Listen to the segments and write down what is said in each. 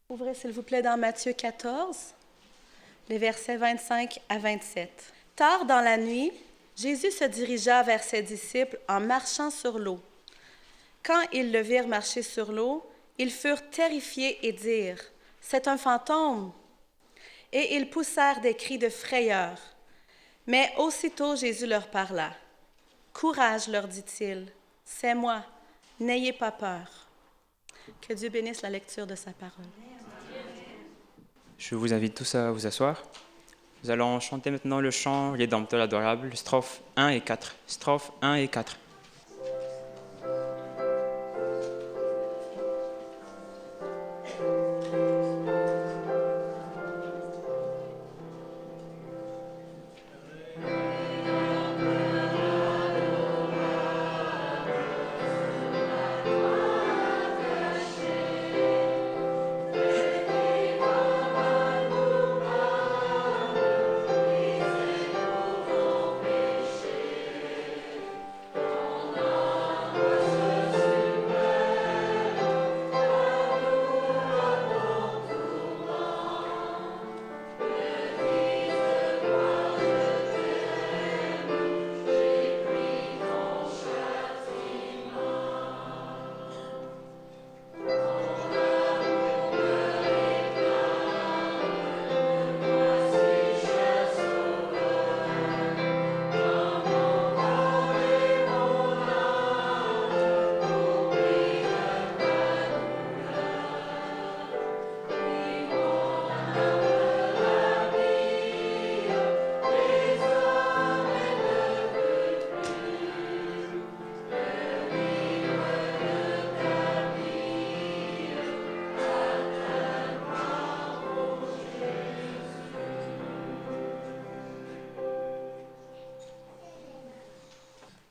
Ouvrez s'il vous plaît dans Matthieu 14, les versets 25 à 27. Tard dans la nuit, Jésus se dirigea vers ses disciples en marchant sur l'eau. Quand ils le virent marcher sur l'eau, ils furent terrifiés et dirent « C'est un fantôme !» Et ils poussèrent des cris de frayeur. Mais aussitôt Jésus leur parla. « Courage, leur dit-il, c'est moi, n'ayez pas peur. » Que Dieu bénisse la lecture de sa parole. Je vous invite tous à vous asseoir. Nous allons chanter maintenant le chant Rédempteur adorable, strophes 1 et 4. Strophes 1 et 4.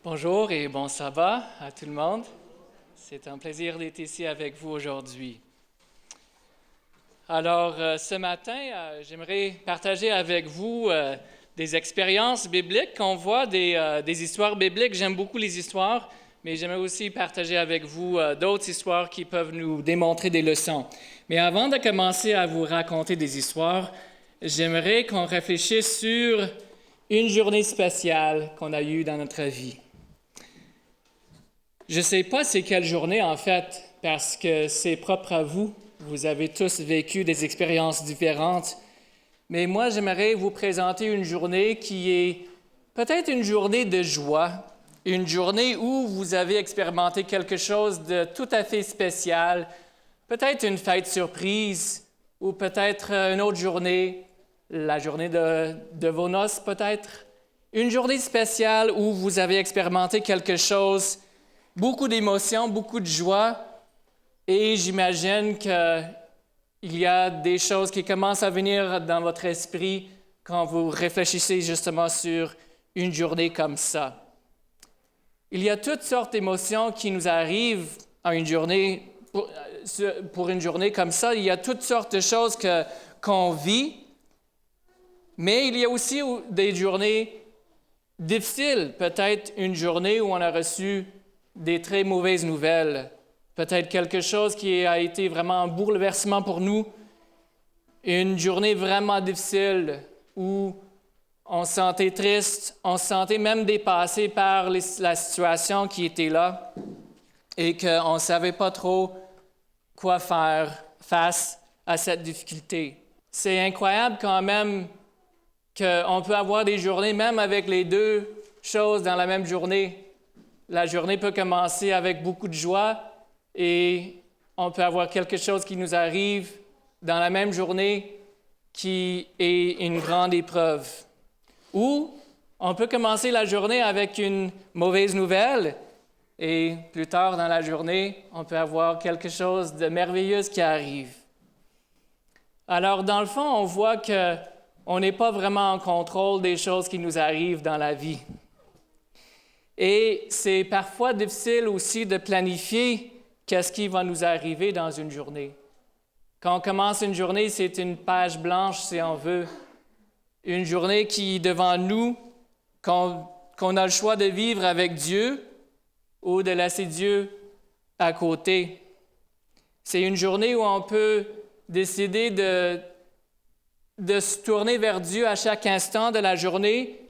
Bonjour et bon sabbat à tout le monde. C'est un plaisir d'être ici avec vous aujourd'hui. Alors, ce matin, j'aimerais partager avec vous des expériences bibliques qu'on voit, des histoires bibliques. J'aime beaucoup les histoires, mais j'aimerais aussi partager avec vous d'autres histoires qui peuvent nous démontrer des leçons. Mais avant de commencer à vous raconter des histoires, j'aimerais qu'on réfléchisse sur une journée spéciale qu'on a eue dans notre vie. Je ne sais pas c'est quelle journée, en fait, parce que c'est propre à vous. Vous avez tous vécu des expériences différentes. Mais moi, j'aimerais vous présenter une journée qui est peut-être une journée de joie, une journée où vous avez expérimenté quelque chose de tout à fait spécial, peut-être une fête surprise, ou peut-être une autre journée, la journée de vos noces, peut-être. Une journée spéciale où vous avez expérimenté quelque chose, beaucoup d'émotions, beaucoup de joie, et j'imagine qu'il y a des choses qui commencent à venir dans votre esprit quand vous réfléchissez justement sur une journée comme ça. Il y a toutes sortes d'émotions qui nous arrivent à une journée, pour une journée comme ça. Il y a toutes sortes de choses qu'on vit, mais il y a aussi des journées difficiles. Peut-être une journée où on a reçu des très mauvaises nouvelles, peut-être quelque chose qui a été vraiment un bouleversement pour nous, une journée vraiment difficile où on se sentait triste, on se sentait même dépassé par la situation qui était là et qu'on ne savait pas trop quoi faire face à cette difficulté. C'est incroyable quand même qu'on peut avoir des journées, même avec les deux choses dans la même journée. La journée peut commencer avec beaucoup de joie et on peut avoir quelque chose qui nous arrive dans la même journée qui est une grande épreuve. Ou on peut commencer la journée avec une mauvaise nouvelle et plus tard dans la journée, on peut avoir quelque chose de merveilleux qui arrive. Alors, dans le fond, on voit qu'on n'est pas vraiment en contrôle des choses qui nous arrivent dans la vie. Et c'est parfois difficile aussi de planifier qu'est-ce qui va nous arriver dans une journée. Quand on commence une journée, c'est une page blanche, si on veut. Une journée qui est devant nous, qu'on a le choix de vivre avec Dieu ou de laisser Dieu à côté. C'est une journée où on peut décider de se tourner vers Dieu à chaque instant de la journée,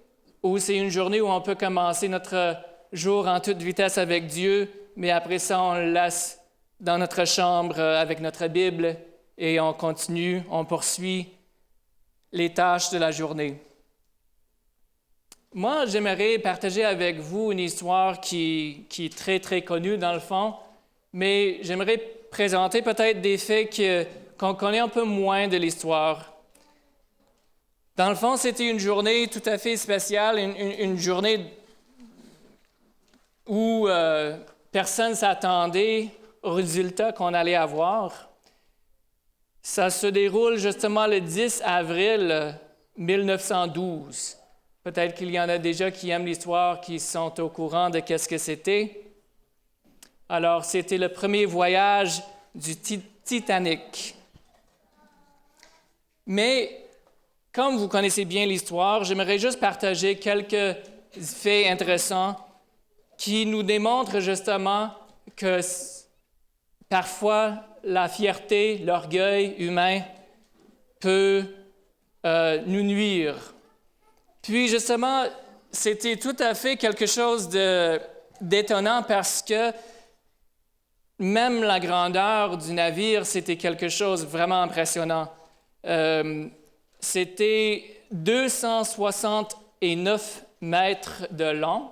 ou c'est une journée où on peut commencer notre jour en toute vitesse avec Dieu, mais après ça, on le laisse dans notre chambre avec notre Bible et on continue, on poursuit les tâches de la journée. Moi, j'aimerais partager avec vous une histoire qui est très, très connue dans le fond, mais j'aimerais présenter peut-être des faits qu'on connaît un peu moins de l'histoire. Dans le fond, c'était une journée tout à fait spéciale, une journée où personne ne s'attendait au résultat qu'on allait avoir. Ça se déroule justement le 10 avril 1912. Peut-être qu'il y en a déjà qui aiment l'histoire, qui sont au courant de qu'est-ce que c'était. Alors, c'était le premier voyage du Titanic. Mais, comme vous connaissez bien l'histoire, j'aimerais juste partager quelques faits intéressants qui nous démontrent justement que parfois la fierté, l'orgueil humain peut nous nuire. Puis justement, c'était tout à fait quelque chose d'étonnant parce que même la grandeur du navire, c'était quelque chose de vraiment impressionnant. C'était 269 mètres de long.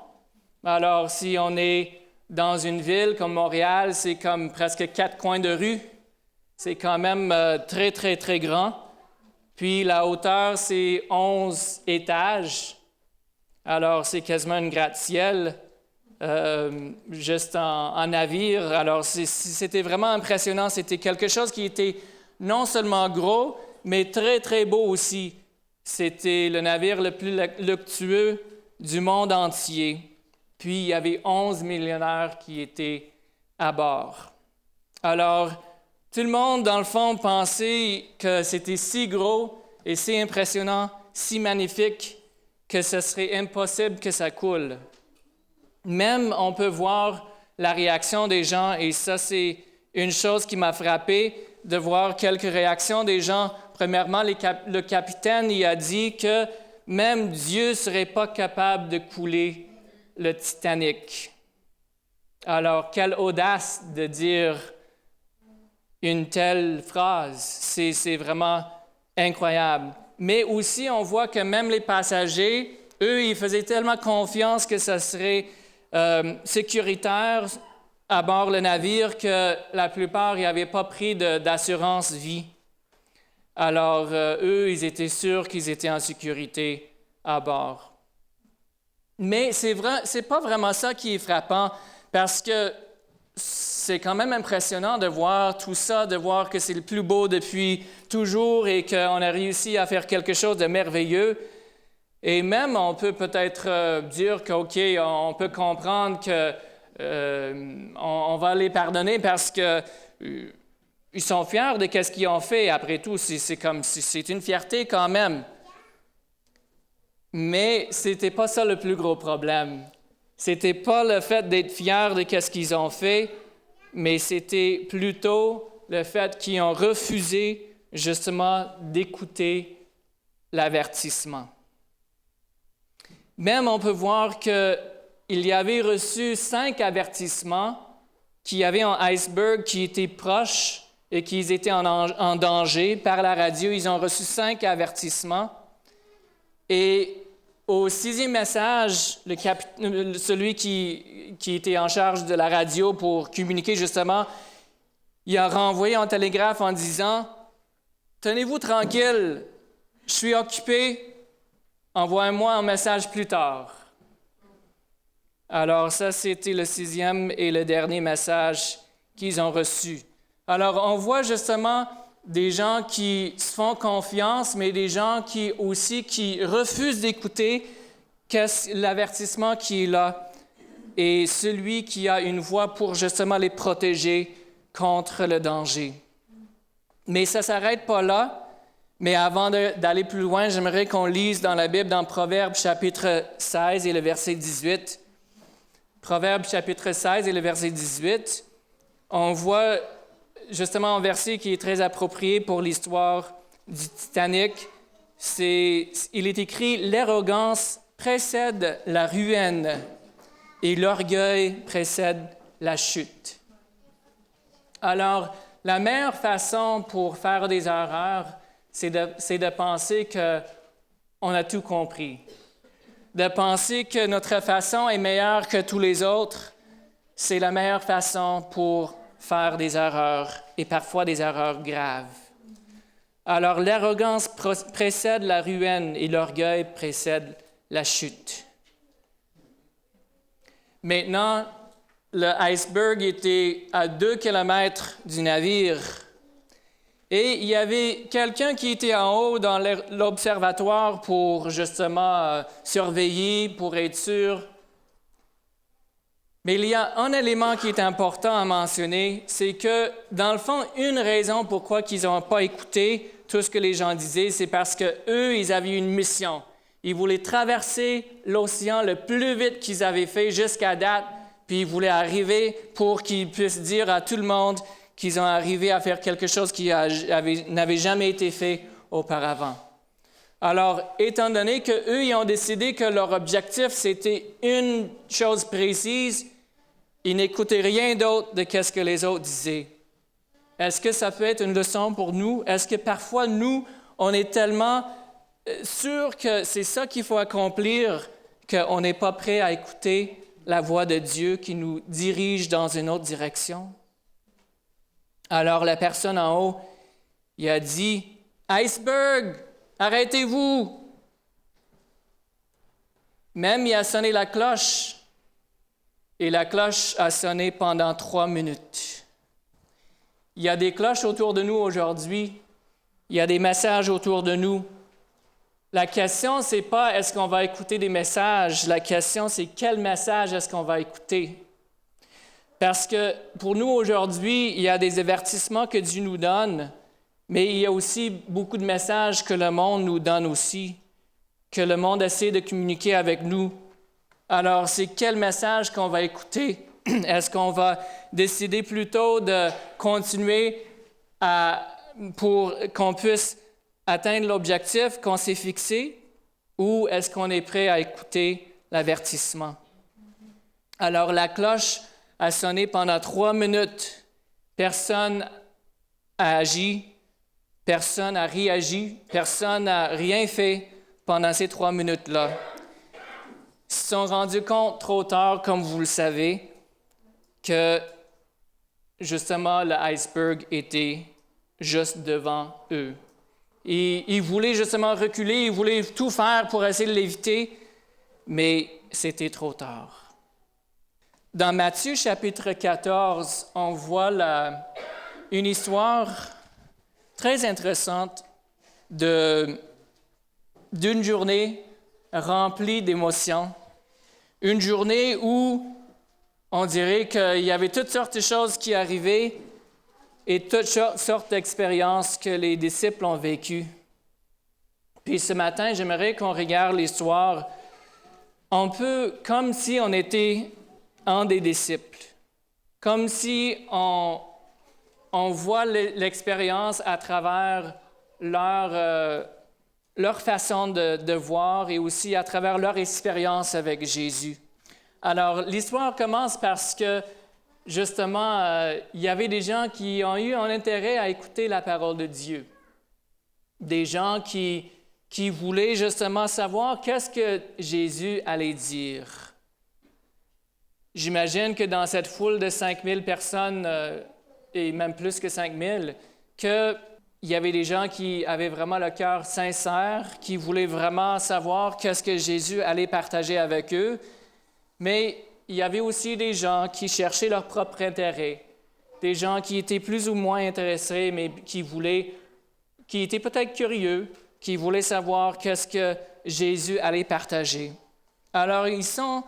Alors, si on est dans une ville comme Montréal, c'est comme presque 4 coins de rue. C'est quand même très, très, très grand. Puis la hauteur, c'est 11 étages. Alors, c'est quasiment une gratte-ciel, juste en navire. Alors, c'était vraiment impressionnant. C'était quelque chose qui était non seulement gros, mais très, très beau aussi. C'était le navire le plus luxueux du monde entier. Puis, il y avait 11 millionnaires qui étaient à bord. Alors, tout le monde, dans le fond, pensait que c'était si gros et si impressionnant, si magnifique, que ce serait impossible que ça coule. Même, on peut voir la réaction des gens, et ça, c'est une chose qui m'a frappé, de voir quelques réactions des gens. Premièrement, le capitaine, il a dit que même Dieu ne serait pas capable de couler le Titanic. Alors, quelle audace de dire une telle phrase. C'est vraiment incroyable. Mais aussi, on voit que même les passagers, eux, ils faisaient tellement confiance que ça serait sécuritaire à bord le navire que la plupart n'avaient pas pris d'assurance vie. Alors, eux, ils étaient sûrs qu'ils étaient en sécurité à bord. Mais c'est pas vraiment ça qui est frappant, parce que c'est quand même impressionnant de voir tout ça, de voir que c'est le plus beau depuis toujours et qu'on a réussi à faire quelque chose de merveilleux. Et même, on peut peut-être dire qu'OK, on peut comprendre qu'on va les pardonner parce que ils sont fiers de ce qu'ils ont fait. Après tout, c'est une fierté quand même. Mais c'était pas ça le plus gros problème. C'était pas le fait d'être fiers de ce qu'ils ont fait, mais c'était plutôt le fait qu'ils ont refusé justement d'écouter l'avertissement. Même on peut voir qu'il y avait reçu 5 avertissements, qu'il y avait un iceberg qui était proche et qu'ils étaient en danger. Par la radio, ils ont reçu 5 avertissements. Et au 6e message, celui qui était en charge de la radio pour communiquer justement, il a renvoyé un télégraphe en disant « Tenez-vous tranquille, je suis occupé, envoie-moi un message plus tard. » Alors ça, c'était le 6e et le dernier message qu'ils ont reçu. Alors on voit justement des gens qui se font confiance, mais des gens qui refusent d'écouter l'avertissement qui est là et celui qui a une voix pour justement les protéger contre le danger. Mais ça ne s'arrête pas là. Mais avant d'aller plus loin, j'aimerais qu'on lise dans la Bible, dans Proverbes chapitre 16 et le verset 18. Proverbes chapitre 16 et le verset 18, on voit justement un verset qui est très approprié pour l'histoire du Titanic. Il est écrit « L'arrogance précède la ruine et l'orgueil précède la chute ». Alors, la meilleure façon pour faire des erreurs, c'est de penser qu'on a tout compris. De penser que notre façon est meilleure que tous les autres, c'est la meilleure façon pour faire des erreurs, et parfois des erreurs graves. Alors, l'arrogance précède la ruine et l'orgueil précède la chute. Maintenant, le iceberg était à 2 kilomètres du navire et il y avait quelqu'un qui était en haut dans l'observatoire pour justement surveiller, pour être sûr. Mais il y a un élément qui est important à mentionner, c'est que dans le fond, une raison pourquoi ils n'ont pas écouté tout ce que les gens disaient, c'est parce qu'eux, ils avaient une mission. Ils voulaient traverser l'océan le plus vite qu'ils avaient fait jusqu'à date, puis ils voulaient arriver pour qu'ils puissent dire à tout le monde qu'ils ont arrivé à faire quelque chose qui n'avait jamais été fait auparavant. Alors, étant donné qu'eux, ils ont décidé que leur objectif, c'était une chose précise, ils n'écoutaient rien d'autre de ce que les autres disaient. Est-ce que ça peut être une leçon pour nous? Est-ce que parfois, nous, on est tellement sûrs que c'est ça qu'il faut accomplir qu'on n'est pas prêt à écouter la voix de Dieu qui nous dirige dans une autre direction? Alors, la personne en haut, il a dit, « Iceberg, arrêtez-vous! » Même il a sonné la cloche, et la cloche a sonné pendant 3 minutes. Il y a des cloches autour de nous aujourd'hui, il y a des messages autour de nous. La question, ce n'est pas est-ce qu'on va écouter des messages, la question, c'est quel message est-ce qu'on va écouter? Parce que pour nous aujourd'hui, il y a des avertissements que Dieu nous donne, mais il y a aussi beaucoup de messages que le monde nous donne aussi, que le monde essaie de communiquer avec nous. Alors, c'est quel message qu'on va écouter? Est-ce qu'on va décider plutôt de continuer pour qu'on puisse atteindre l'objectif qu'on s'est fixé, ou est-ce qu'on est prêt à écouter l'avertissement? Alors, la cloche a sonné pendant 3 minutes. Personne n'a agi, personne n'a réagi, personne n'a rien fait pendant ces 3 minutes-là. Ils se sont rendus compte trop tard, comme vous le savez, que justement le iceberg était juste devant eux. Et ils voulaient justement reculer, ils voulaient tout faire pour essayer de l'éviter, mais c'était trop tard. Dans Matthieu chapitre 14, on voit une histoire très intéressante d'une journée remplie d'émotions. Une journée où on dirait qu'il y avait toutes sortes de choses qui arrivaient et toutes sortes d'expériences que les disciples ont vécues. Puis ce matin, j'aimerais qu'on regarde l'histoire un peu comme si on était un des disciples, comme si on voit l'expérience à travers leur façon de voir et aussi à travers leur expérience avec Jésus. Alors, l'histoire commence parce que, justement, il y avait des gens qui ont eu un intérêt à écouter la parole de Dieu. Des gens qui voulaient justement savoir qu'est-ce que Jésus allait dire. J'imagine que dans cette foule de 5000 personnes, et même plus que 5000, qu'il y avait des gens qui avaient vraiment le cœur sincère, qui voulaient vraiment savoir qu'est-ce que Jésus allait partager avec eux. Mais il y avait aussi des gens qui cherchaient leur propre intérêt, des gens qui étaient plus ou moins intéressés, mais qui étaient peut-être curieux, qui voulaient savoir qu'est-ce que Jésus allait partager. Alors, ils sont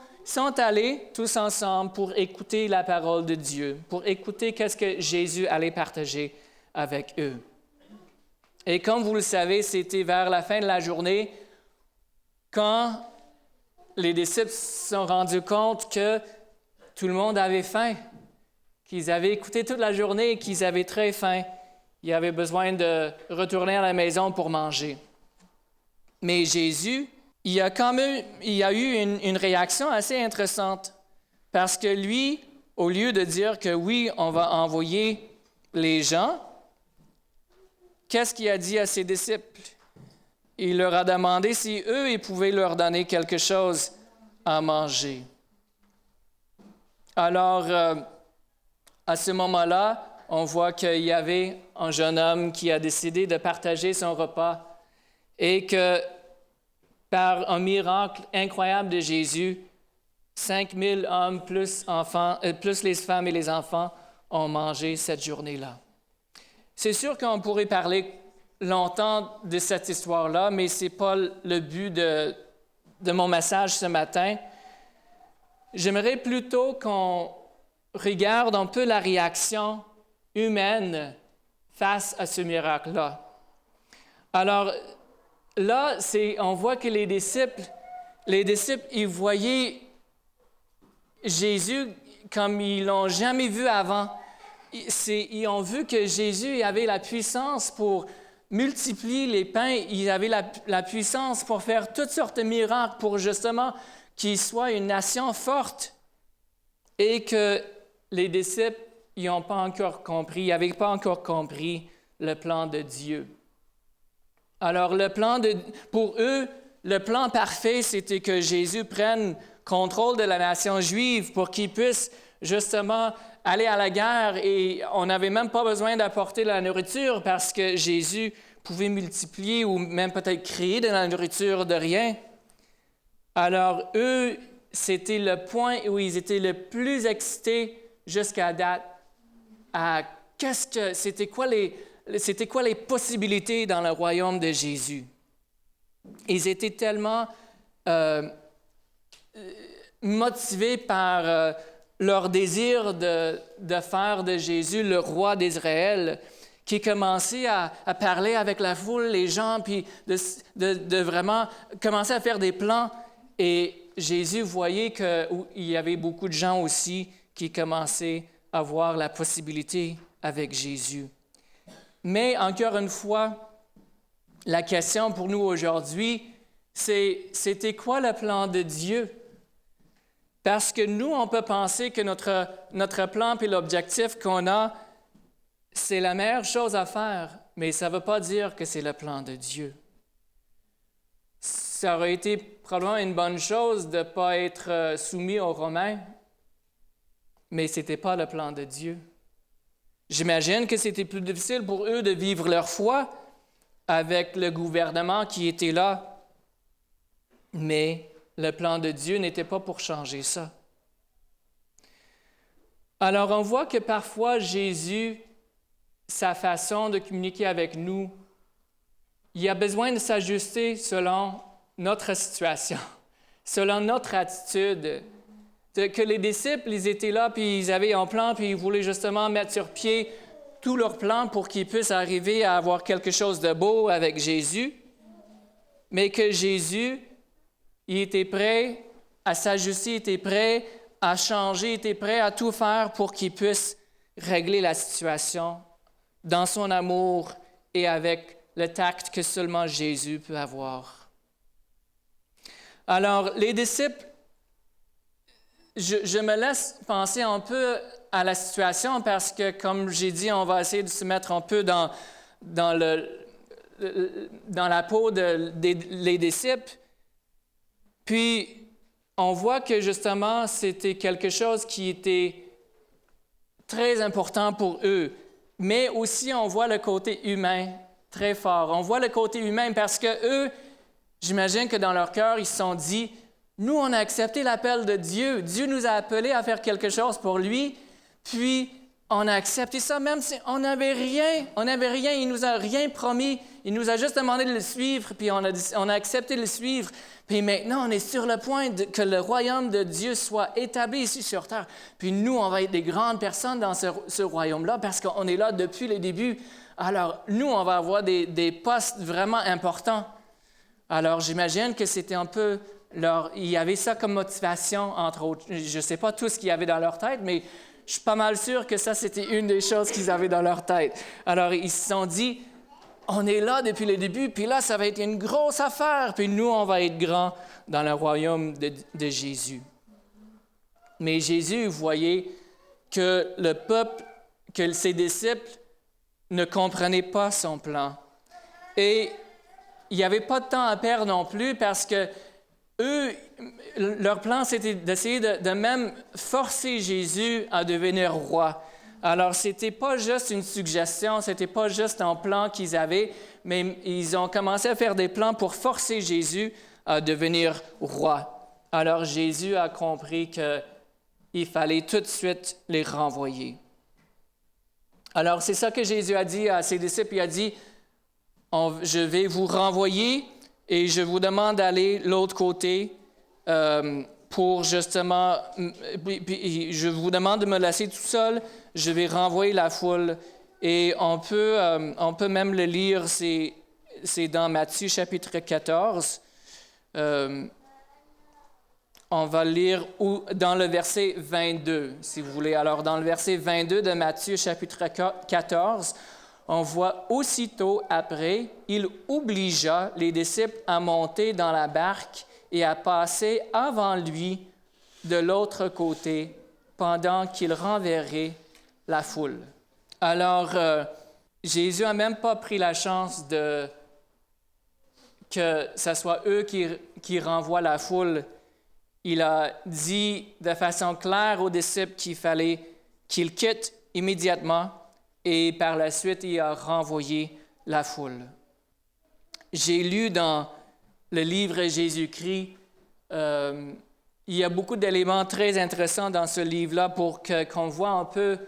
allés tous ensemble pour écouter la parole de Dieu, pour écouter qu'est-ce que Jésus allait partager avec eux. Et comme vous le savez, c'était vers la fin de la journée, quand les disciples se sont rendus compte que tout le monde avait faim. qu'ils avaient écouté toute la journée et qu'ils avaient très faim. Ils avaient besoin de retourner à la maison pour manger. Mais Jésus, il y a eu une réaction assez intéressante parce que lui, au lieu de dire que oui, on va envoyer les gens, qu'est-ce qu'il a dit à ses disciples? Il leur a demandé si eux, ils pouvaient leur donner quelque chose à manger. Alors, à ce moment-là, on voit qu'il y avait un jeune homme qui a décidé de partager son repas et que par un miracle incroyable de Jésus, 5000 hommes plus les femmes et les enfants ont mangé cette journée-là. C'est sûr qu'on pourrait parler longtemps de cette histoire-là, mais ce n'est pas le but de mon message ce matin. J'aimerais plutôt qu'on regarde un peu la réaction humaine face à ce miracle-là. Alors, là, on voit que les disciples, ils voyaient Jésus comme ils ne l'ont jamais vu avant. Ils ont vu que Jésus avait la puissance pour multiplier les pains. Il avait la puissance pour faire toutes sortes de miracles pour justement qu'il soit une nation forte. Et que les disciples, ils n'avaient pas encore compris le plan de Dieu. Alors, pour eux, le plan parfait, c'était que Jésus prenne contrôle de la nation juive pour qu'il puisse justement aller à la guerre et on n'avait même pas besoin d'apporter de la nourriture parce que Jésus pouvait multiplier ou même peut-être créer de la nourriture de rien. Alors, eux, c'était le point où ils étaient le plus excités jusqu'à date à c'était quoi les possibilités dans le royaume de Jésus. Ils étaient tellement motivés par leur désir de faire de Jésus le roi d'Israël, qui commençaient à parler avec la foule, les gens, puis de vraiment commencer à faire des plans. Et Jésus voyait qu'il y avait beaucoup de gens aussi qui commençaient à voir la possibilité avec Jésus. Mais encore une fois, la question pour nous aujourd'hui, c'était quoi le plan de Dieu? Parce que nous, on peut penser que notre plan et l'objectif qu'on a, c'est la meilleure chose à faire, mais ça ne veut pas dire que c'est le plan de Dieu. Ça aurait été probablement une bonne chose de ne pas être soumis aux Romains, mais ce n'était pas le plan de Dieu. J'imagine que c'était plus difficile pour eux de vivre leur foi avec le gouvernement qui était là, mais le plan de Dieu n'était pas pour changer ça. Alors, on voit que parfois, Jésus, sa façon de communiquer avec nous, il a besoin de s'ajuster selon notre situation, selon notre attitude. Que les disciples, ils étaient là, puis ils avaient un plan, puis ils voulaient justement mettre sur pied tout leur plan pour qu'ils puissent arriver à avoir quelque chose de beau avec Jésus, mais que Jésus, il était prêt à s'ajuster, il était prêt à changer, il était prêt à tout faire pour qu'il puisse régler la situation dans son amour et avec le tact que seulement Jésus peut avoir. Alors, les disciples, je me laisse penser un peu à la situation parce que, comme j'ai dit, on va essayer de se mettre un peu dans la peau des disciples. Puis, on voit que justement, c'était quelque chose qui était très important pour eux. Mais aussi, on voit le côté humain très fort. On voit le côté humain parce que eux, j'imagine que dans leur cœur, ils se sont dit, nous, on a accepté l'appel de Dieu. Dieu nous a appelés à faire quelque chose pour lui. Puis, on a accepté ça, même si on n'avait rien. Il nous a rien promis. Il nous a juste demandé de le suivre, puis on a accepté de le suivre. Puis maintenant, on est sur le point que le royaume de Dieu soit établi ici sur terre. Puis nous, on va être des grandes personnes dans ce royaume-là parce qu'on est là depuis le début. Alors, nous, on va avoir des postes vraiment importants. Alors, j'imagine que c'était un peu il y avait ça comme motivation, entre autres. Je ne sais pas tout ce qu'il y avait dans leur tête, mais Je suis pas mal sûr que ça, c'était une des choses qu'ils avaient dans leur tête. Alors, ils se sont dit, on est là depuis le début, puis là, ça va être une grosse affaire, puis nous, on va être grands dans le royaume de Jésus. Mais Jésus voyait que le peuple, que ses disciples ne comprenaient pas son plan. Et il n'y avait pas de temps à perdre non plus parce que eux, leur plan, c'était d'essayer de même forcer Jésus à devenir roi. Alors, ce n'était pas juste une suggestion, ce n'était pas juste un plan qu'ils avaient, mais ils ont commencé à faire des plans pour forcer Jésus à devenir roi. Alors, Jésus a compris qu'il fallait tout de suite les renvoyer. Alors, c'est ça que Jésus a dit à ses disciples. Il a dit, je vais vous renvoyer et je vous demande d'aller de l'autre côté pour justement, je vous demande de me laisser tout seul, je vais renvoyer la foule. Et on peut même le lire, c'est dans Matthieu chapitre 14. On va lire dans le verset 22, si vous voulez. Alors, dans le verset 22 de Matthieu chapitre 14, on voit aussitôt après, il obligea les disciples à monter dans la barque et à passer avant lui de l'autre côté pendant qu'il renverrait la foule. Alors, Jésus n'a même pas pris la chance que ce soit eux qui renvoient la foule. Il a dit de façon claire aux disciples qu'il fallait qu'ils quittent immédiatement et par la suite, il a renvoyé la foule. J'ai lu dans le livre Jésus-Christ, il y a beaucoup d'éléments très intéressants dans ce livre-là pour qu'on voit un peu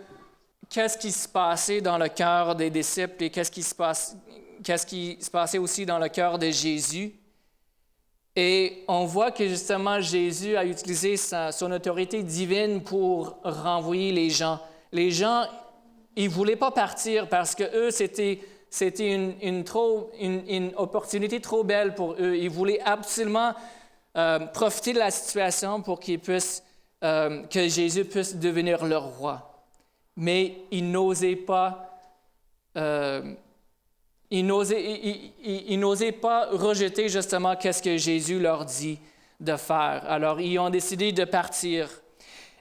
qu'est-ce qui se passait dans le cœur des disciples et qu'est-ce qui se passait aussi dans le cœur de Jésus. Et on voit que justement Jésus a utilisé son autorité divine pour renvoyer les gens. Les gens, ils ne voulaient pas partir parce que eux, c'était une opportunité trop belle pour eux. Ils voulaient absolument profiter de la situation pour que Jésus puisse devenir leur roi. Mais ils n'osaient pas. Ils n'osaient pas rejeter justement qu'est-ce que Jésus leur dit de faire. Alors, ils ont décidé de partir.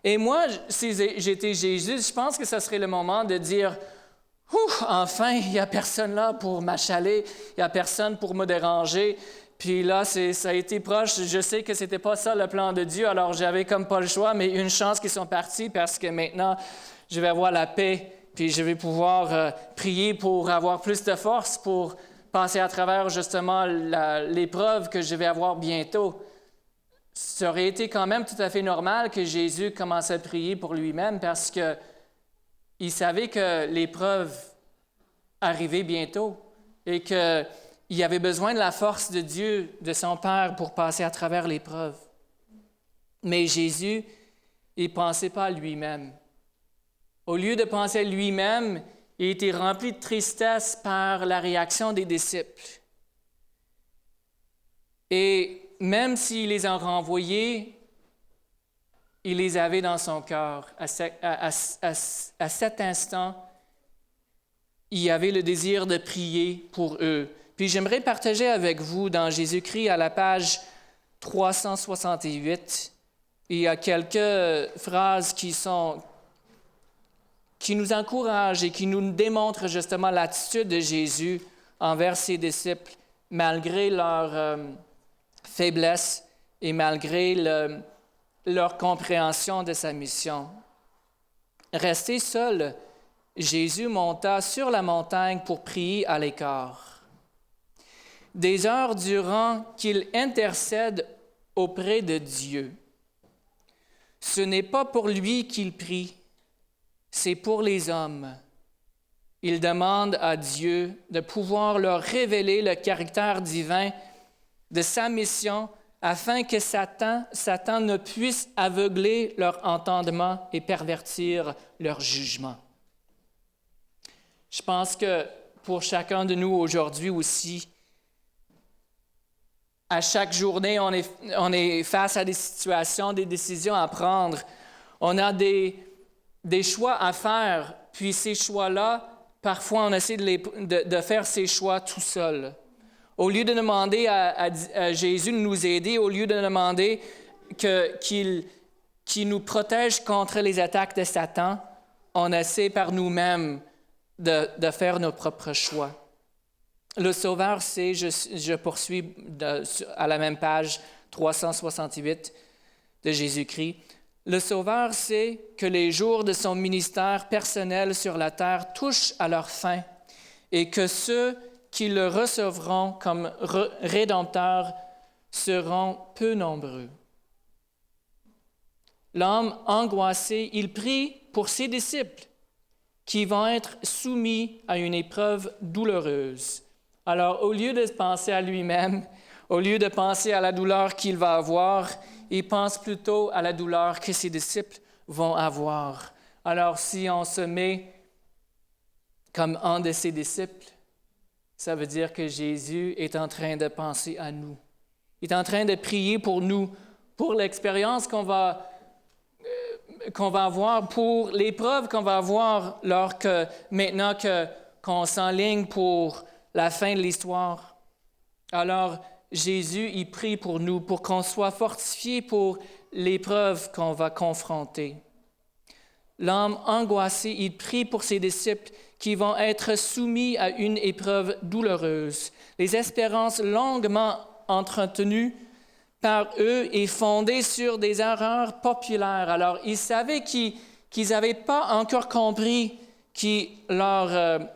Et moi, si j'étais Jésus, je pense que ce serait le moment de dire « Enfin, il n'y a personne là pour m'achaler, il n'y a personne pour me déranger. » Puis là, ça a été proche. Je sais que ce n'était pas ça le plan de Dieu, alors j'avais comme pas le choix, mais une chance qu'ils sont partis parce que maintenant, je vais avoir la paix. Puis je vais pouvoir prier pour avoir plus de force, pour passer à travers justement l'épreuve que je vais avoir bientôt. Ça aurait été quand même tout à fait normal que Jésus commence à prier pour lui-même parce qu'il savait que l'épreuve arrivait bientôt et qu'il avait besoin de la force de Dieu, de son Père, pour passer à travers l'épreuve. Mais Jésus, il ne pensait pas à lui-même. Au lieu de penser à lui-même, il était rempli de tristesse par la réaction des disciples. Et même s'il les a renvoyés, il les avait dans son cœur. À cet instant, il avait le désir de prier pour eux. Puis j'aimerais partager avec vous dans Jésus-Christ à la page 368. Il y a quelques phrases qui nous encourage et qui nous démontre justement l'attitude de Jésus envers ses disciples, malgré leur faiblesse et malgré leur compréhension de sa mission. Resté seul, Jésus monta sur la montagne pour prier à l'écart. Des heures durant qu'il intercède auprès de Dieu. Ce n'est pas pour lui qu'il prie, c'est pour les hommes. Il demande à Dieu de pouvoir leur révéler le caractère divin de sa mission afin que Satan ne puisse aveugler leur entendement et pervertir leur jugement. Je pense que pour chacun de nous aujourd'hui aussi, à chaque journée, on est face à des situations, des décisions à prendre. On a des des choix à faire, puis ces choix-là, parfois on essaie de faire ces choix tout seul. Au lieu de demander à Jésus de nous aider, au lieu de demander qu'il nous protège contre les attaques de Satan, on essaie par nous-mêmes de faire nos propres choix. Le Sauveur sait, je poursuis à la même page 368 de Jésus-Christ, le Sauveur sait que les jours de son ministère personnel sur la terre touchent à leur fin et que ceux qui le recevront comme Rédempteur seront peu nombreux. L'homme angoissé, il prie pour ses disciples qui vont être soumis à une épreuve douloureuse. Alors, au lieu de penser à lui-même, au lieu de penser à la douleur qu'il va avoir, il pense plutôt à la douleur que ses disciples vont avoir. Alors, si on se met comme un de ses disciples, ça veut dire que Jésus est en train de penser à nous. Il est en train de prier pour nous, pour l'expérience qu'on va avoir, pour l'épreuve qu'on va avoir maintenant qu'on s'enligne pour la fin de l'histoire. Alors, Jésus, il prie pour nous, pour qu'on soit fortifiés pour l'épreuve qu'on va confronter. L'homme angoissé, il prie pour ses disciples qui vont être soumis à une épreuve douloureuse. Les espérances longuement entretenues par eux et fondées sur des erreurs populaires. Alors, ils savaient qu'ils n'avaient pas encore compris que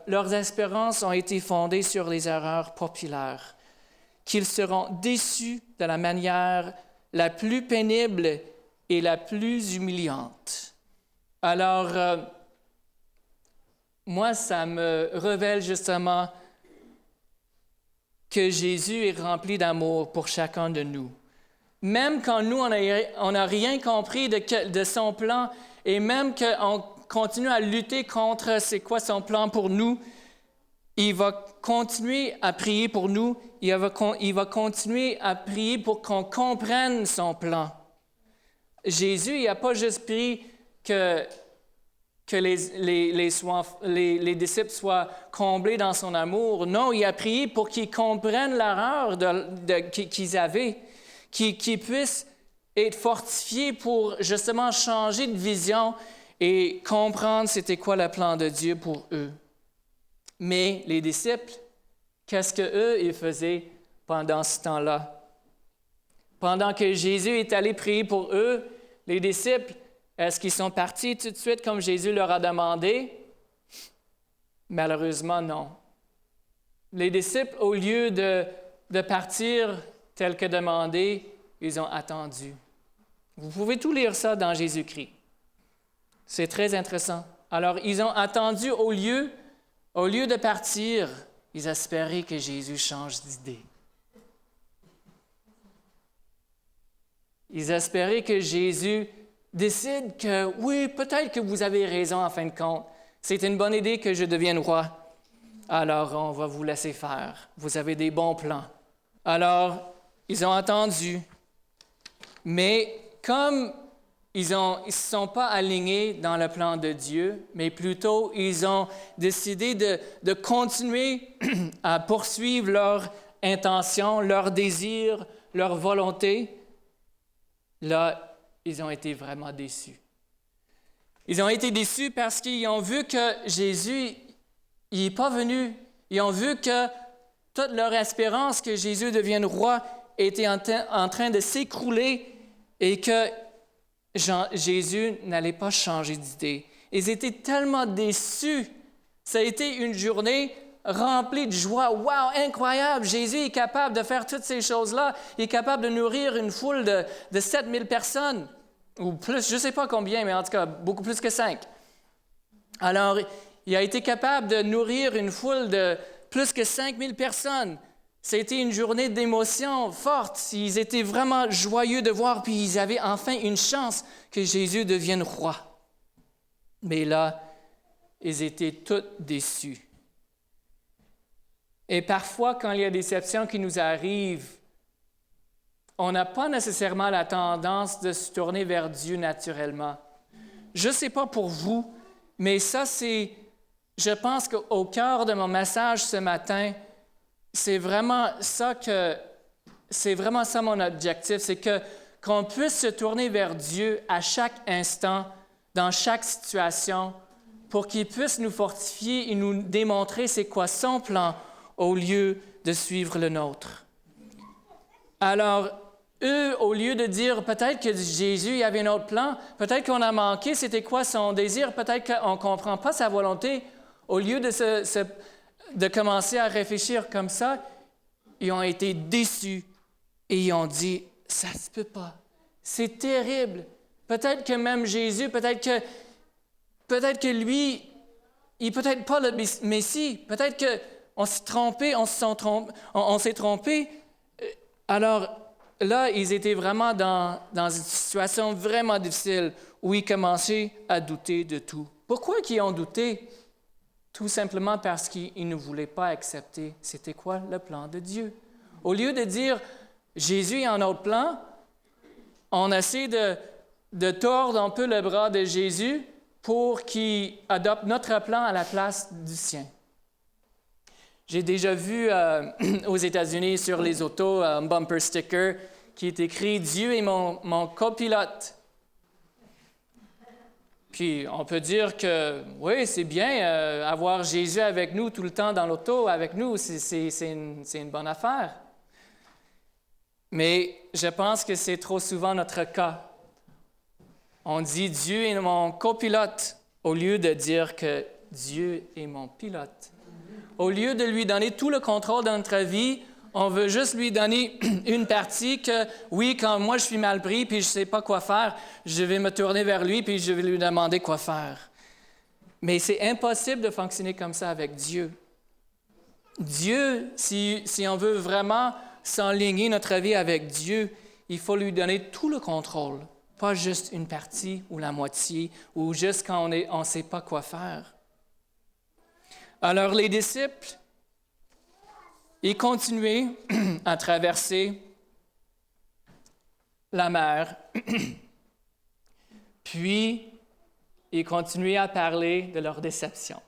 leurs espérances ont été fondées sur les erreurs populaires, qu'ils seront déçus de la manière la plus pénible et la plus humiliante. Alors, moi, ça me révèle justement que Jésus est rempli d'amour pour chacun de nous. Même quand nous, on n'a rien compris de son plan, et même qu'on continue à lutter contre c'est quoi son plan pour nous, il va continuer à prier pour nous, il va continuer à prier pour qu'on comprenne son plan. Jésus, il n'a pas juste prié que les disciples soient comblés dans son amour. Non, il a prié pour qu'ils comprennent l'erreur qu'ils avaient, qu'ils puissent être fortifiés pour justement changer de vision et comprendre c'était quoi le plan de Dieu pour eux. Mais les disciples, qu'est-ce qu'eux, ils faisaient pendant ce temps-là? Pendant que Jésus est allé prier pour eux, les disciples, est-ce qu'ils sont partis tout de suite comme Jésus leur a demandé? Malheureusement, non. Les disciples, au lieu de partir tel que demandé, ils ont attendu. Vous pouvez tout lire ça dans Jésus-Christ. C'est très intéressant. Alors, ils ont attendu au lieu de partir, ils espéraient que Jésus change d'idée. Ils espéraient que Jésus décide que, oui, peut-être que vous avez raison en fin de compte. C'est une bonne idée que je devienne roi. Alors, on va vous laisser faire. Vous avez des bons plans. Alors, ils ont attendu. Mais comme ils ne se sont pas alignés dans le plan de Dieu, mais plutôt ils ont décidé de continuer à poursuivre leur intention, leur désir, leur volonté, là, ils ont été vraiment déçus. Ils ont été déçus parce qu'ils ont vu que Jésus, il n'est pas venu. Ils ont vu que toute leur espérance que Jésus devienne roi était en train de s'écrouler et que Jésus n'allait pas changer d'idée. Ils étaient tellement déçus. Ça a été une journée remplie de joie. Wow, incroyable! Jésus est capable de faire toutes ces choses-là. Il est capable de nourrir une foule de 7000 personnes, ou plus, je ne sais pas combien, mais en tout cas, beaucoup plus que 5. Alors, il a été capable de nourrir une foule de plus que 5000 personnes. C'était une journée d'émotion forte. Ils étaient vraiment joyeux de voir, puis ils avaient enfin une chance que Jésus devienne roi. Mais là, ils étaient tous déçus. Et parfois, quand il y a des déceptions qui nous arrivent, on n'a pas nécessairement la tendance de se tourner vers Dieu naturellement. Je ne sais pas pour vous, mais ça, je pense qu'au cœur de mon message ce matin, c'est vraiment ça mon objectif, c'est qu'on puisse se tourner vers Dieu à chaque instant, dans chaque situation, pour qu'il puisse nous fortifier et nous démontrer c'est quoi son plan au lieu de suivre le nôtre. Alors, eux, au lieu de dire peut-être que Jésus il avait un autre plan, peut-être qu'on a manqué, c'était quoi son désir, peut-être qu'on ne comprend pas sa volonté, au lieu de commencer à réfléchir comme ça, ils ont été déçus et ils ont dit, ça ne se peut pas, c'est terrible. Peut-être que même Jésus, peut-être que lui, il n'est peut-être pas le Messie, peut-être qu'on s'est trompé, on s'est trompé. Alors là, ils étaient vraiment dans une situation vraiment difficile où ils commençaient à douter de tout. Pourquoi ils ont douté? Tout simplement parce qu'ils ne voulaient pas accepter c'était quoi le plan de Dieu. Au lieu de dire Jésus a un autre plan, on essaie de tordre un peu le bras de Jésus pour qu'il adopte notre plan à la place du sien. J'ai déjà vu aux États-Unis sur les autos un bumper sticker qui est écrit « Dieu est mon copilote ». Puis on peut dire que oui, c'est bien avoir Jésus avec nous tout le temps dans l'auto, avec nous, c'est une bonne affaire. Mais je pense que c'est trop souvent notre cas. On dit « Dieu est mon copilote » au lieu de dire que Dieu est mon pilote. Au lieu de lui donner tout le contrôle de notre vie, on veut juste lui donner une partie que, oui, quand moi je suis mal pris puis je ne sais pas quoi faire, je vais me tourner vers lui puis je vais lui demander quoi faire. Mais c'est impossible de fonctionner comme ça avec Dieu. Dieu, si on veut vraiment s'enligner notre vie avec Dieu, il faut lui donner tout le contrôle, pas juste une partie ou la moitié, ou juste quand on ne sait pas quoi faire. Alors les disciples, ils continuaient à traverser la mer, puis ils continuaient à parler de leur déception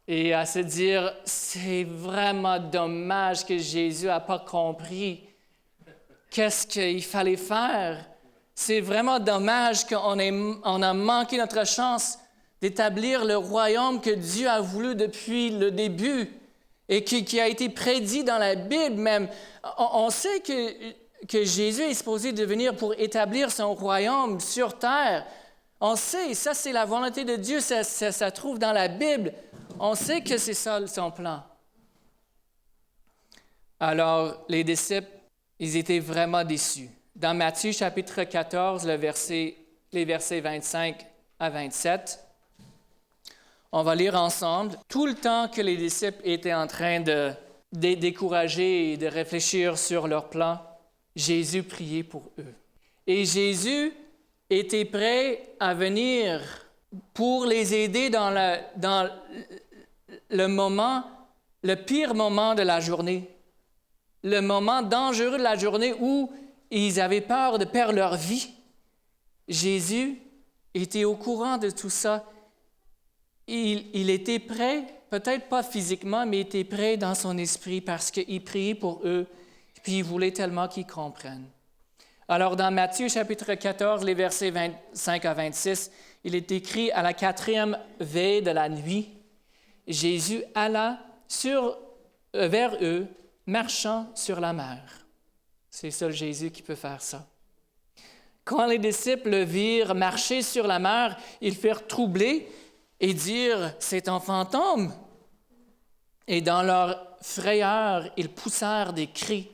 et à se dire, c'est vraiment dommage que Jésus n'a pas compris qu'est-ce qu'il fallait faire. C'est vraiment dommage qu'on a manqué notre chance d'établir le royaume que Dieu a voulu depuis le début et qui a été prédit dans la Bible même. On sait que Jésus est supposé de venir pour établir son royaume sur terre. On sait, ça c'est la volonté de Dieu, ça se trouve dans la Bible. On sait que c'est ça son plan. Alors, les disciples, ils étaient vraiment déçus. Dans Matthieu chapitre 14, les versets 25 à 27, on va lire ensemble. Tout le temps que les disciples étaient en train de décourager et de réfléchir sur leur plan, Jésus priait pour eux. Et Jésus était prêt à venir pour les aider dans le moment, le pire moment de la journée, le moment dangereux de la journée où ils avaient peur de perdre leur vie. Jésus était au courant de tout ça. Il était prêt, peut-être pas physiquement, mais il était prêt dans son esprit parce qu'il priait pour eux, puis il voulait tellement qu'ils comprennent. Alors, dans Matthieu chapitre 14, les versets 25 à 26, il est écrit « À la 4e veille de la nuit, Jésus alla vers eux, marchant sur la mer. » C'est seul Jésus qui peut faire ça. Quand les disciples le virent marcher sur la mer, ils furent troublés et dirent « C'est un fantôme !» Et dans leur frayeur, ils poussèrent des cris.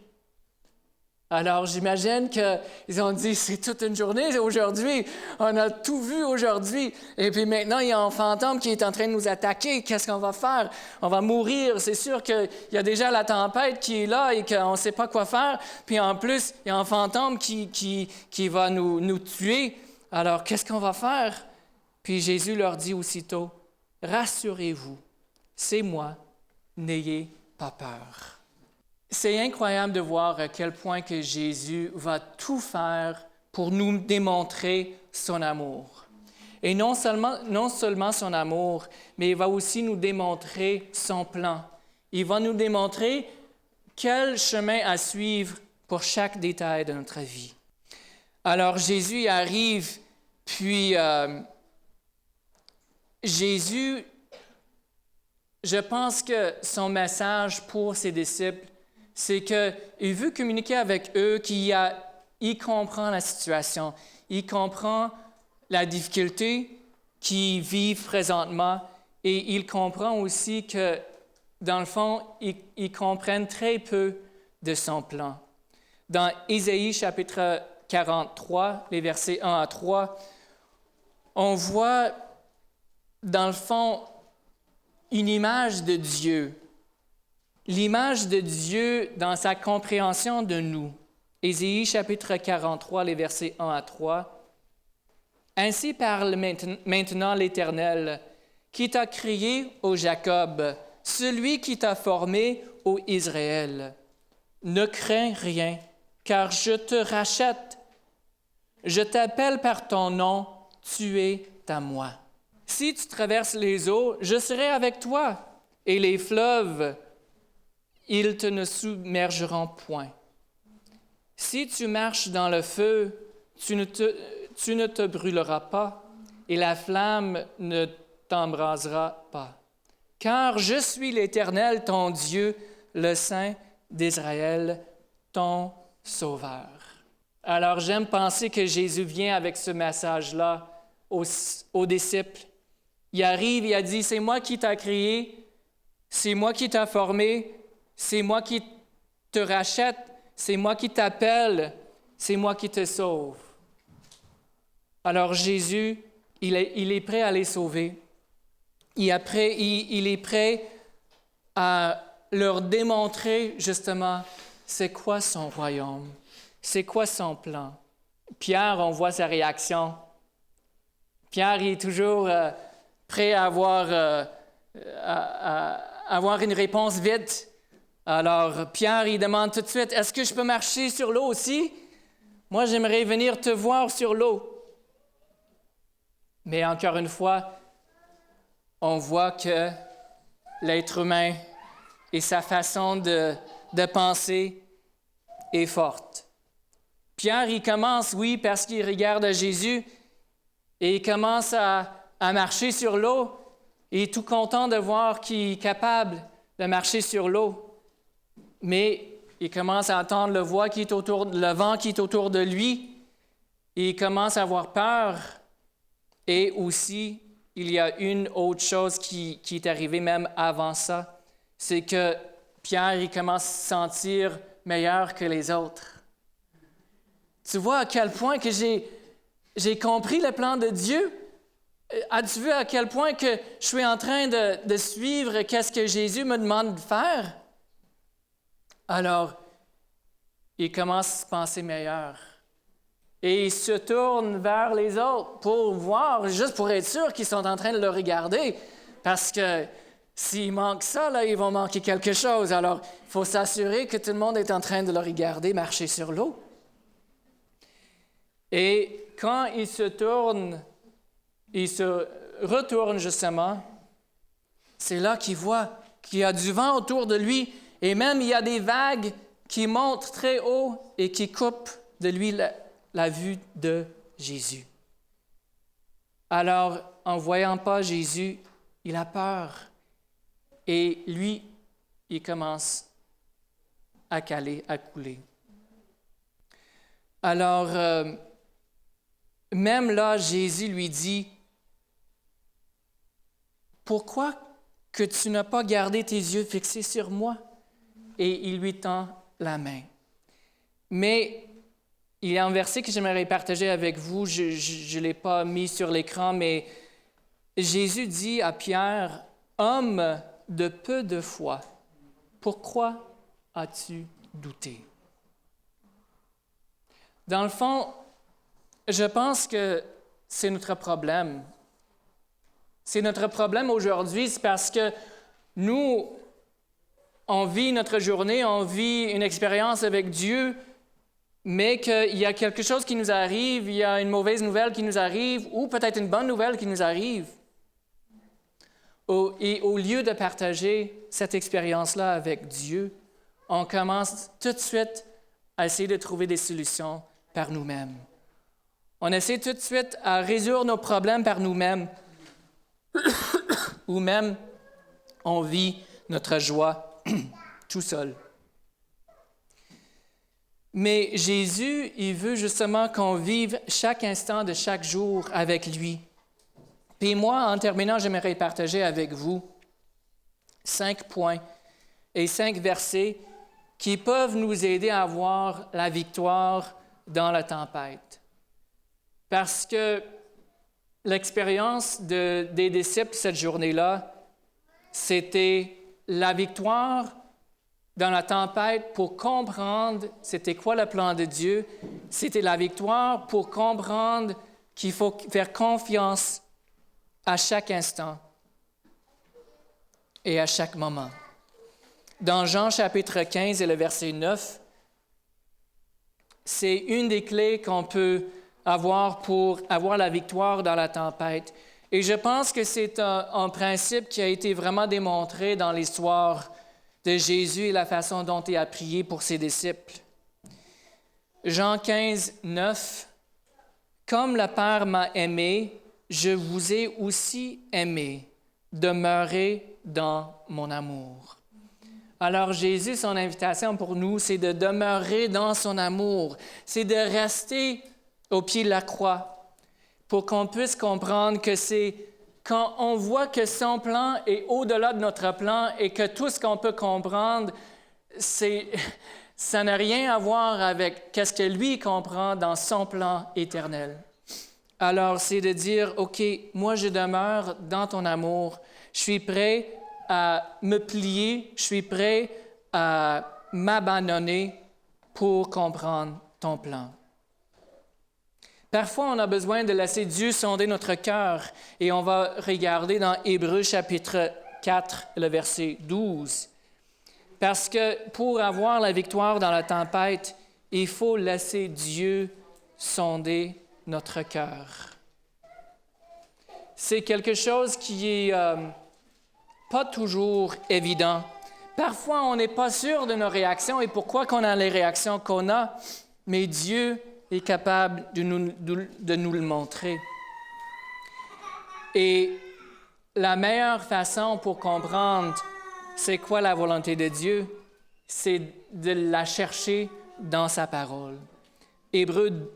Alors, j'imagine qu'ils ont dit, c'est toute une journée aujourd'hui, on a tout vu aujourd'hui, et puis maintenant, il y a un fantôme qui est en train de nous attaquer, qu'est-ce qu'on va faire? On va mourir, c'est sûr qu'il y a déjà la tempête qui est là et qu'on ne sait pas quoi faire, puis en plus, il y a un fantôme qui va nous tuer, alors qu'est-ce qu'on va faire? Puis Jésus leur dit aussitôt, « Rassurez-vous, c'est moi, n'ayez pas peur. » C'est incroyable de voir à quel point que Jésus va tout faire pour nous démontrer son amour. Et non seulement son amour, mais il va aussi nous démontrer son plan. Il va nous démontrer quel chemin à suivre pour chaque détail de notre vie. Alors Jésus arrive, puis Jésus, je pense que son message pour ses disciples, c'est qu'il veut communiquer avec eux, qu'il comprend la situation, il comprend la difficulté qu'ils vivent présentement et il comprend aussi que, dans le fond, ils comprennent très peu de son plan. Dans Ésaïe chapitre 43, les versets 1 à 3, on voit, dans le fond, une image de Dieu. L'image de Dieu dans sa compréhension de nous. Ésaïe chapitre 43, les versets 1 à 3. Ainsi parle maintenant l'Éternel, qui t'a créé, ô Jacob, celui qui t'a formé, ô Israël. Ne crains rien, car je te rachète. Je t'appelle par ton nom, tu es à moi. Si tu traverses les eaux, je serai avec toi, et les fleuves, ils te ne submergeront point. Si tu marches dans le feu, tu ne te brûleras pas, et la flamme ne t'embrasera pas. Car je suis l'Éternel, ton Dieu, le Saint d'Israël, ton Sauveur. Alors j'aime penser que Jésus vient avec ce message-là aux disciples. Il arrive, il a dit, c'est moi qui t'ai créé, c'est moi qui t'ai formé, c'est moi qui te rachète, c'est moi qui t'appelle, c'est moi qui te sauve. Alors Jésus, il est prêt à les sauver. Il est prêt à leur démontrer justement c'est quoi son royaume, c'est quoi son plan. Pierre, on voit sa réaction. Pierre est toujours prêt à avoir une réponse vite. Alors Pierre, il demande tout de suite, est-ce que je peux marcher sur l'eau aussi? Moi, j'aimerais venir te voir sur l'eau. Mais encore une fois, on voit que l'être humain et sa façon de penser est forte. Pierre, il commence, oui, parce qu'il regarde Jésus et il commence à marcher sur l'eau. Il est tout content de voir qu'il est capable de marcher sur l'eau. Mais il commence à entendre le vent qui est autour de lui et il commence à avoir peur. Et aussi, il y a une autre chose qui est arrivée même avant ça, c'est que Pierre, il commence à se sentir meilleur que les autres. Tu vois à quel point que j'ai compris le plan de Dieu? As-tu vu à quel point que je suis en train de suivre qu'est-ce que Jésus me demande de faire? Alors, il commence à se penser meilleur. Et il se tourne vers les autres pour voir, juste pour être sûr qu'ils sont en train de le regarder. Parce que s'il manque ça, là, ils vont manquer quelque chose. Alors, il faut s'assurer que tout le monde est en train de le regarder marcher sur l'eau. Et quand il se retourne justement, c'est là qu'il voit qu'il y a du vent autour de lui et même il y a des vagues qui montent très haut et qui coupent de lui la vue de Jésus. Alors, en voyant pas Jésus, il a peur et lui, il commence à couler. Alors, même là, Jésus lui dit, « Pourquoi que tu n'as pas gardé tes yeux fixés sur moi? » Et il lui tend la main. Mais il y a un verset que j'aimerais partager avec vous, je ne l'ai pas mis sur l'écran, mais Jésus dit à Pierre, « Homme de peu de foi, pourquoi as-tu douté? » Dans le fond, je pense que c'est notre problème. C'est notre problème aujourd'hui, c'est parce que nous, on vit notre journée, on vit une expérience avec Dieu, mais qu'il y a quelque chose qui nous arrive, il y a une mauvaise nouvelle qui nous arrive, ou peut-être une bonne nouvelle qui nous arrive. Et au lieu de partager cette expérience-là avec Dieu, on commence tout de suite à essayer de trouver des solutions par nous-mêmes. On essaie tout de suite à résoudre nos problèmes par nous-mêmes, ou même on vit notre joie tout seul. Mais Jésus, il veut justement qu'on vive chaque instant de chaque jour avec lui. Puis moi, en terminant, j'aimerais partager avec vous 5 points et 5 versets qui peuvent nous aider à avoir la victoire dans la tempête. Parce que l'expérience des disciples cette journée-là, c'était la victoire dans la tempête pour comprendre c'était quoi le plan de Dieu. C'était la victoire pour comprendre qu'il faut faire confiance à chaque instant et à chaque moment. Dans Jean chapitre 15 et le verset 9, c'est une des clés qu'on peut avoir pour avoir la victoire dans la tempête. Et je pense que c'est un principe qui a été vraiment démontré dans l'histoire de Jésus et la façon dont il a prié pour ses disciples. Jean 15, 9, « Comme le Père m'a aimé, je vous ai aussi aimé. Demeurez dans mon amour. » Alors Jésus, son invitation pour nous, c'est de demeurer dans son amour. C'est de rester au pied de la croix pour qu'on puisse comprendre que c'est quand on voit que son plan est au-delà de notre plan et que tout ce qu'on peut comprendre, ça n'a rien à voir avec ce que lui comprend dans son plan éternel. Alors, c'est de dire, OK, moi je demeure dans ton amour, je suis prêt à me plier, je suis prêt à m'abandonner pour comprendre ton plan. Parfois, on a besoin de laisser Dieu sonder notre cœur et on va regarder dans Hébreux chapitre 4, le verset 12. Parce que pour avoir la victoire dans la tempête, il faut laisser Dieu sonder notre cœur. C'est quelque chose qui est pas toujours évident. Parfois, on n'est pas sûr de nos réactions et pourquoi qu'on a les réactions qu'on a, mais Dieu est capable de nous le montrer. Et la meilleure façon pour comprendre c'est quoi la volonté de Dieu, c'est de la chercher dans sa parole. Hébreux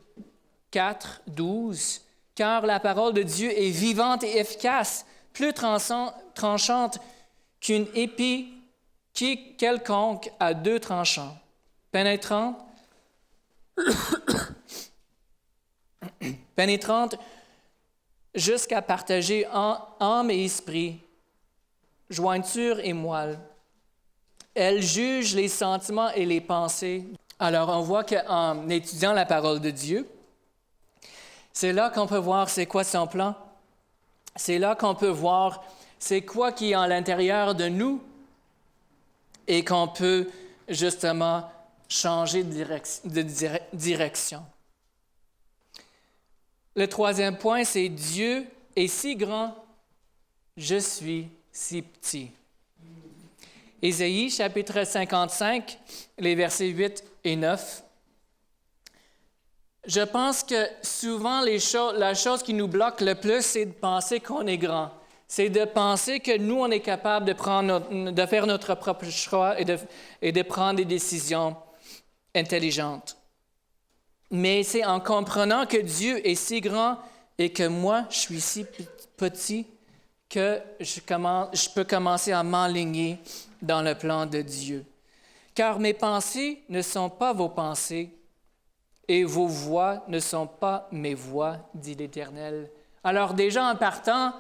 4, 12, « Car la parole de Dieu est vivante et efficace, plus tranchante qu'une épée quelconque à 2 tranchants, pénétrante jusqu'à partager âme et esprit, jointure et moelle. Elle juge les sentiments et les pensées. » Alors, on voit qu'en étudiant la parole de Dieu, c'est là qu'on peut voir c'est quoi son plan. C'est là qu'on peut voir c'est quoi qui est à l'intérieur de nous et qu'on peut justement changer de direction. Le 3e point, c'est Dieu est si grand, je suis si petit. Ésaïe, chapitre 55, les versets 8 et 9. Je pense que souvent, la chose qui nous bloque le plus, c'est de penser qu'on est grand. C'est de penser que nous, on est capable de faire notre propre choix et de prendre des décisions intelligentes. Mais c'est en comprenant que Dieu est si grand et que moi, je suis si petit que je peux commencer à m'enligner dans le plan de Dieu. Car mes pensées ne sont pas vos pensées et vos voix ne sont pas mes voix, dit l'Éternel. Alors déjà en partant,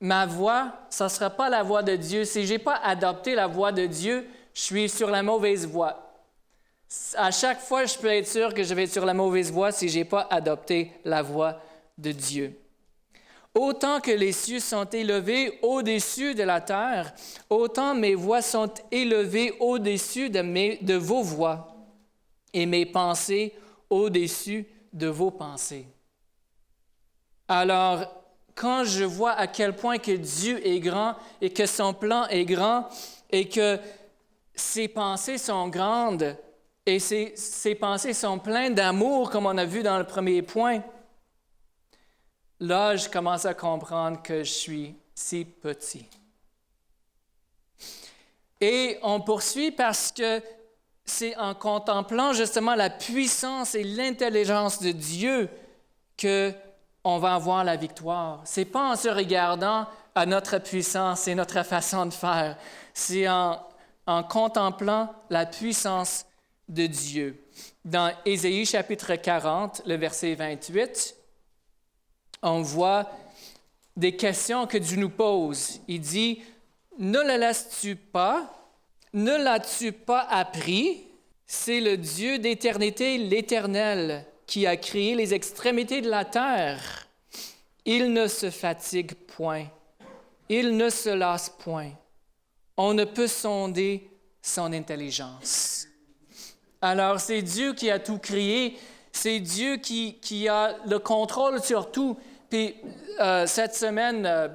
ma voix, ça ne sera pas la voix de Dieu. Si je n'ai pas adopté la voix de Dieu, je suis sur la mauvaise voie. À chaque fois, je peux être sûr que je vais être sur la mauvaise voie si je n'ai pas adopté la voix de Dieu. Autant que les cieux sont élevés au-dessus de la terre, autant mes voix sont élevées au-dessus de vos voix et mes pensées au-dessus de vos pensées. Alors, quand je vois à quel point que Dieu est grand et que son plan est grand et que ses pensées sont grandes et ses pensées sont pleines d'amour, comme on a vu dans le premier point, là, je commence à comprendre que je suis si petit. Et on poursuit parce que c'est en contemplant justement la puissance et l'intelligence de Dieu qu'on va avoir la victoire. Ce n'est pas en se regardant à notre puissance et notre façon de faire. C'est en contemplant la puissance de Dieu. Dans Ésaïe chapitre 40, le verset 28, on voit des questions que Dieu nous pose. Il dit, « Ne le laisses-tu pas? Ne l'as-tu pas appris? C'est le Dieu d'éternité, l'Éternel, qui a créé les extrémités de la terre. Il ne se fatigue point, il ne se lasse point. On ne peut sonder son intelligence. » Alors, c'est Dieu qui a tout créé, c'est Dieu qui a le contrôle sur tout. Puis, cette semaine,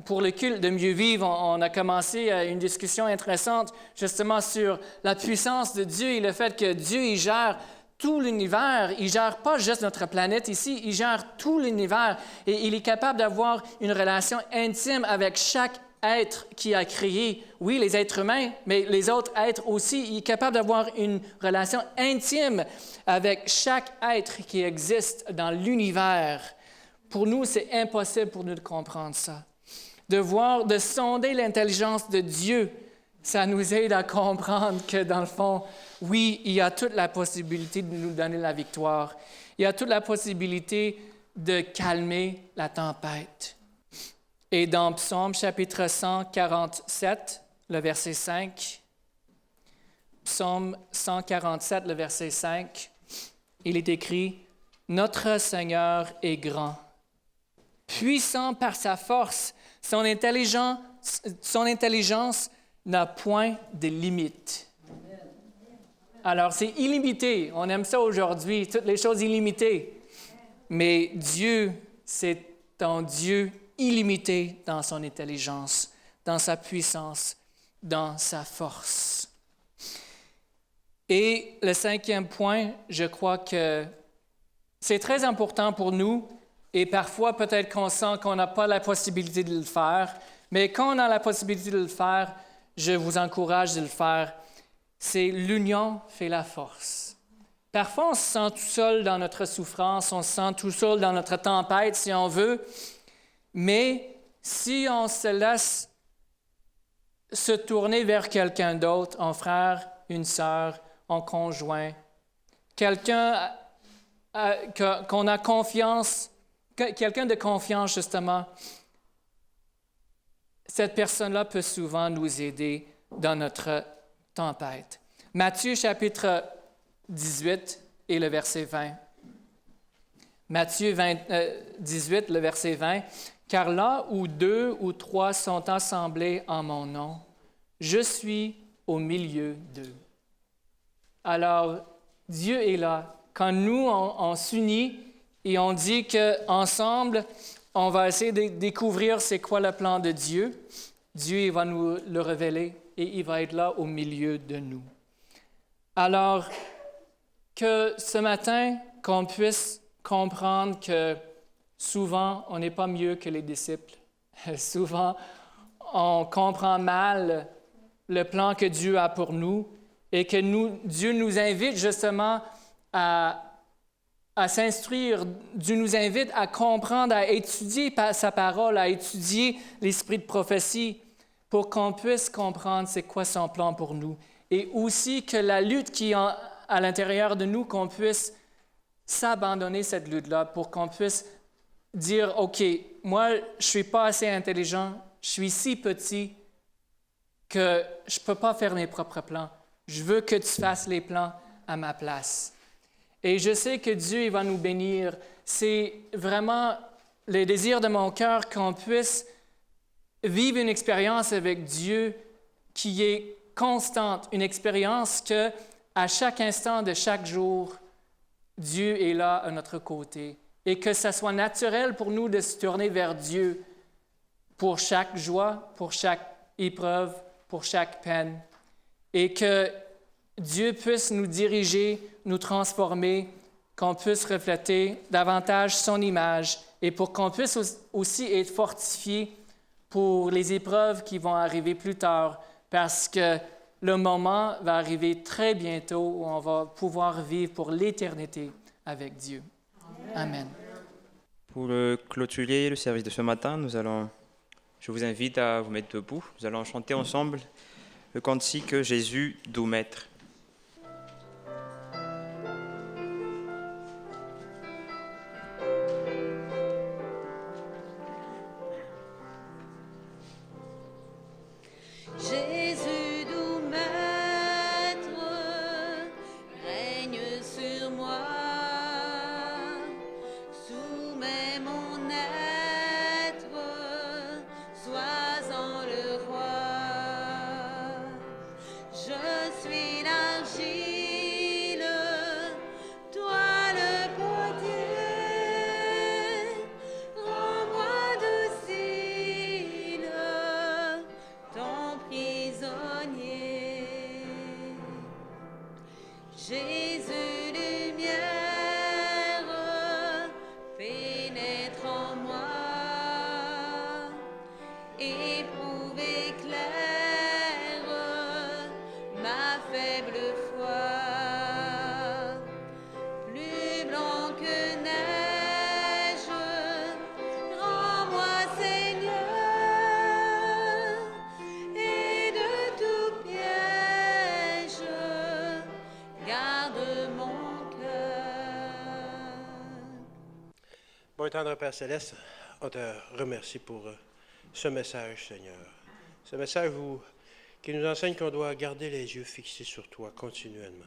pour le culte de Mieux Vivre, on a commencé une discussion intéressante justement sur la puissance de Dieu et le fait que Dieu, il gère tout l'univers. Il ne gère pas juste notre planète ici, il gère tout l'univers. Et il est capable d'avoir une relation intime avec chaque être qu'il a créé. Oui, les êtres humains, mais les autres êtres aussi. Il est capable d'avoir une relation intime avec chaque être qui existe dans l'univers. Pour nous, c'est impossible pour nous de comprendre ça. De sonder l'intelligence de Dieu, ça nous aide à comprendre que, dans le fond, oui, il y a toute la possibilité de nous donner la victoire. Il y a toute la possibilité de calmer la tempête. Et dans Psaume chapitre 147, le verset 5, Psaume 147, le verset 5, il est écrit, « Notre Seigneur est grand, puissant par sa force, son intelligence n'a point de limite. » Alors, c'est illimité. On aime ça aujourd'hui, toutes les choses illimitées. Mais Dieu, c'est un Dieu illimité dans son intelligence, dans sa puissance, dans sa force. Et le 5e point, je crois que c'est très important pour nous, et parfois peut-être qu'on sent qu'on n'a pas la possibilité de le faire, mais quand on a la possibilité de le faire, je vous encourage de le faire. C'est l'union fait la force. Parfois, on se sent tout seul dans notre souffrance, on se sent tout seul dans notre tempête, si on veut, mais si on se laisse se tourner vers quelqu'un d'autre, un frère, une sœur, un conjoint, quelqu'un qu'on a confiance, quelqu'un de confiance justement, cette personne-là peut souvent nous aider dans notre tempête. Matthieu chapitre 18 et le verset 20. Matthieu 18, le verset 20. « Car là où 2 ou 3 sont assemblés en mon nom, je suis au milieu d'eux. » Alors, Dieu est là. Quand nous, on s'unit et on dit qu'ensemble, on va essayer de découvrir c'est quoi le plan de Dieu, Dieu il va nous le révéler et il va être là au milieu de nous. Alors, que ce matin, qu'on puisse comprendre que souvent, on n'est pas mieux que les disciples. Souvent, on comprend mal le plan que Dieu a pour nous et que Dieu nous invite justement à s'instruire. Dieu nous invite à comprendre, à étudier sa parole, à étudier l'esprit de prophétie pour qu'on puisse comprendre c'est quoi son plan pour nous. Et aussi que la lutte qui est à l'intérieur de nous, qu'on puisse s'abandonner cette lutte-là pour qu'on puisse dire, OK, moi, je ne suis pas assez intelligent, je suis si petit que je ne peux pas faire mes propres plans. Je veux que tu fasses les plans à ma place. Et je sais que Dieu il va nous bénir. C'est vraiment le désir de mon cœur qu'on puisse vivre une expérience avec Dieu qui est constante, une expérience que à chaque instant de chaque jour, Dieu est là à notre côté et que ça soit naturel pour nous de se tourner vers Dieu pour chaque joie, pour chaque épreuve, pour chaque peine, et que Dieu puisse nous diriger, nous transformer, qu'on puisse refléter davantage son image et pour qu'on puisse aussi être fortifié pour les épreuves qui vont arriver plus tard, parce que le moment va arriver très bientôt où on va pouvoir vivre pour l'éternité avec Dieu. Amen. Pour clôturer le service de ce matin, je vous invite à vous mettre debout. Nous allons chanter ensemble le cantique Jésus, doux maître. Jésus, doux maître, règne sur moi, soumets mon être, sois-en le roi. Je suis l'argile, toi le potier, rends-moi docile, ton prisonnier. Jésus, lumière, pénètre en moi, éprouve, éclaire ma faible foi. Plus blanc que neige, rends-moi Seigneur, et de tout piège, garde mon cœur. Bon et tendre Père Céleste, on te remercie pour ce message, Seigneur. Ce message qui nous enseigne qu'on doit garder les yeux fixés sur toi continuellement.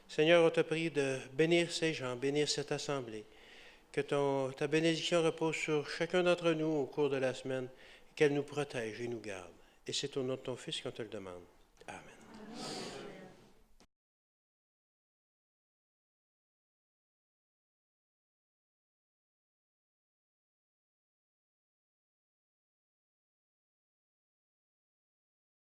Seigneur, on te prie de bénir ces gens, bénir cette assemblée, que ta bénédiction repose sur chacun d'entre nous au cours de la semaine, et qu'elle nous protège et nous garde. Et c'est au nom de ton Fils qu'on te le demande.